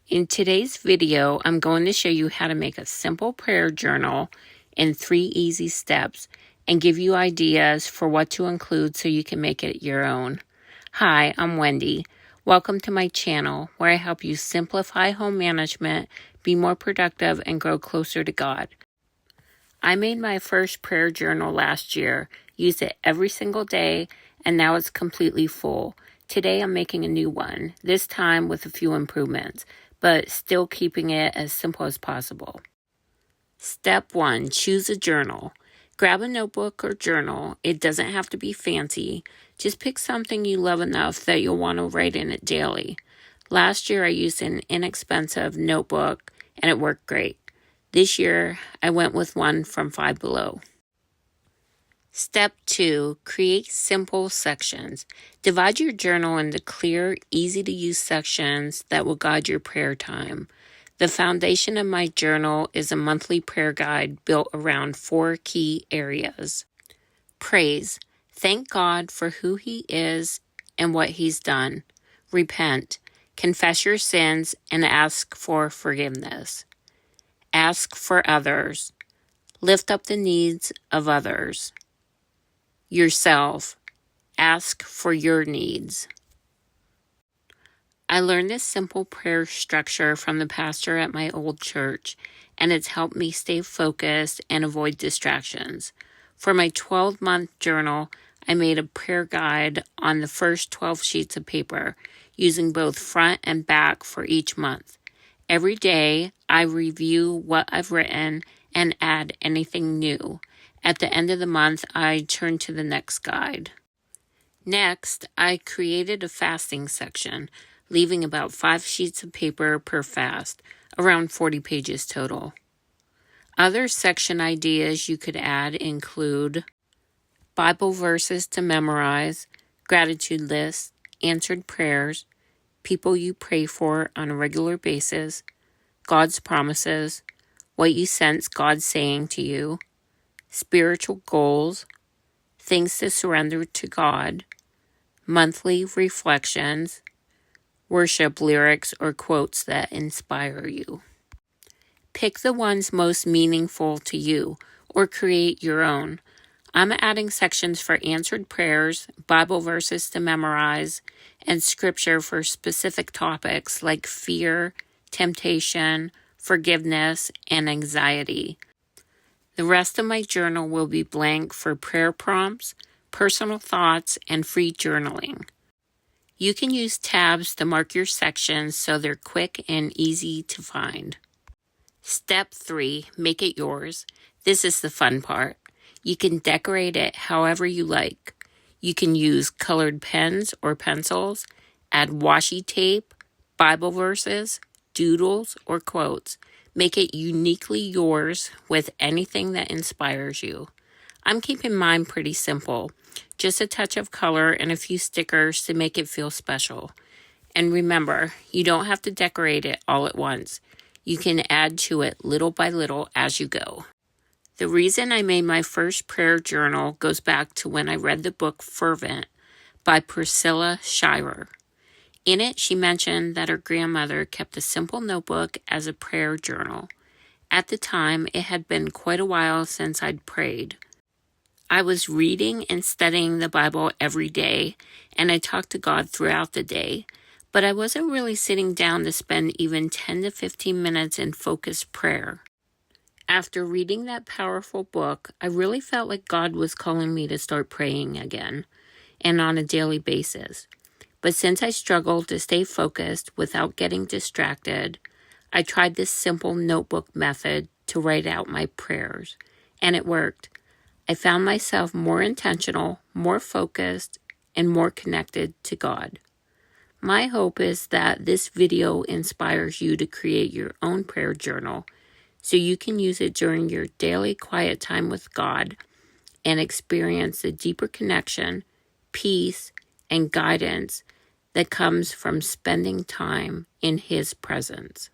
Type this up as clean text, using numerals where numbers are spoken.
In today's video, I'm going to show you how to make a simple prayer journal in 3 easy steps and give you ideas for what to include so you can make it your own. Hi, I'm Wendy. Welcome to my channel where I help you simplify home management, be more productive, and grow closer to God. I made my first prayer journal last year, used it every single day, and now it's completely full. Today I'm making a new one, this time with a few improvements, but still keeping it as simple as possible. Step 1, choose a journal. Grab a notebook or journal. It doesn't have to be fancy. Just pick something you love enough that you'll want to write in it daily. Last year I used an inexpensive notebook and it worked great. This year I went with one from Five Below. Step 2, create simple sections. Divide your journal into clear, easy-to-use sections that will guide your prayer time. The foundation of my journal is a monthly prayer guide built around 4 key areas. Praise. Thank God for who He is and what He's done. Repent. Confess your sins and ask for forgiveness. Ask for others. Lift up the needs of others. Yourself. Ask for your needs. I learned this simple prayer structure from the pastor at my old church, and it's helped me stay focused and avoid distractions. For my 12-month journal, I made a prayer guide on the first 12 sheets of paper, using both front and back for each month. Every day, I review what I've written and add anything new. At the end of the month, I turn to the next guide. Next, I created a fasting section, leaving about 5 sheets of paper per fast, around 40 pages total. Other section ideas you could add include Bible verses to memorize, gratitude lists, answered prayers, people you pray for on a regular basis, God's promises, what you sense God saying to you, spiritual goals, things to surrender to God, monthly reflections, worship lyrics or quotes that inspire you. Pick the ones most meaningful to you or create your own. I'm adding sections for answered prayers, Bible verses to memorize, and scripture for specific topics like fear, temptation, forgiveness, and anxiety. The rest of my journal will be blank for prayer prompts, personal thoughts, and free journaling. You can use tabs to mark your sections so they're quick and easy to find. Step 3, make it yours. This is the fun part. You can decorate it however you like. You can use colored pens or pencils, add washi tape, Bible verses, doodles, or quotes. Make it uniquely yours with anything that inspires you. I'm keeping mine pretty simple, just a touch of color and a few stickers to make it feel special. And remember, you don't have to decorate it all at once. You can add to it little by little as you go. The reason I made my first prayer journal goes back to when I read the book Fervent by Priscilla Shirer. In it, she mentioned that her grandmother kept a simple notebook as a prayer journal. At the time, it had been quite a while since I'd prayed. I was reading and studying the Bible every day, and I talked to God throughout the day, but I wasn't really sitting down to spend even 10 to 15 minutes in focused prayer. After reading that powerful book, I really felt like God was calling me to start praying again, and on a daily basis. But since I struggled to stay focused without getting distracted, I tried this simple notebook method to write out my prayers, and it worked. I found myself more intentional, more focused, and more connected to God. My hope is that this video inspires you to create your own prayer journal so you can use it during your daily quiet time with God and experience the deeper connection, peace, and guidance that comes from spending time in His presence.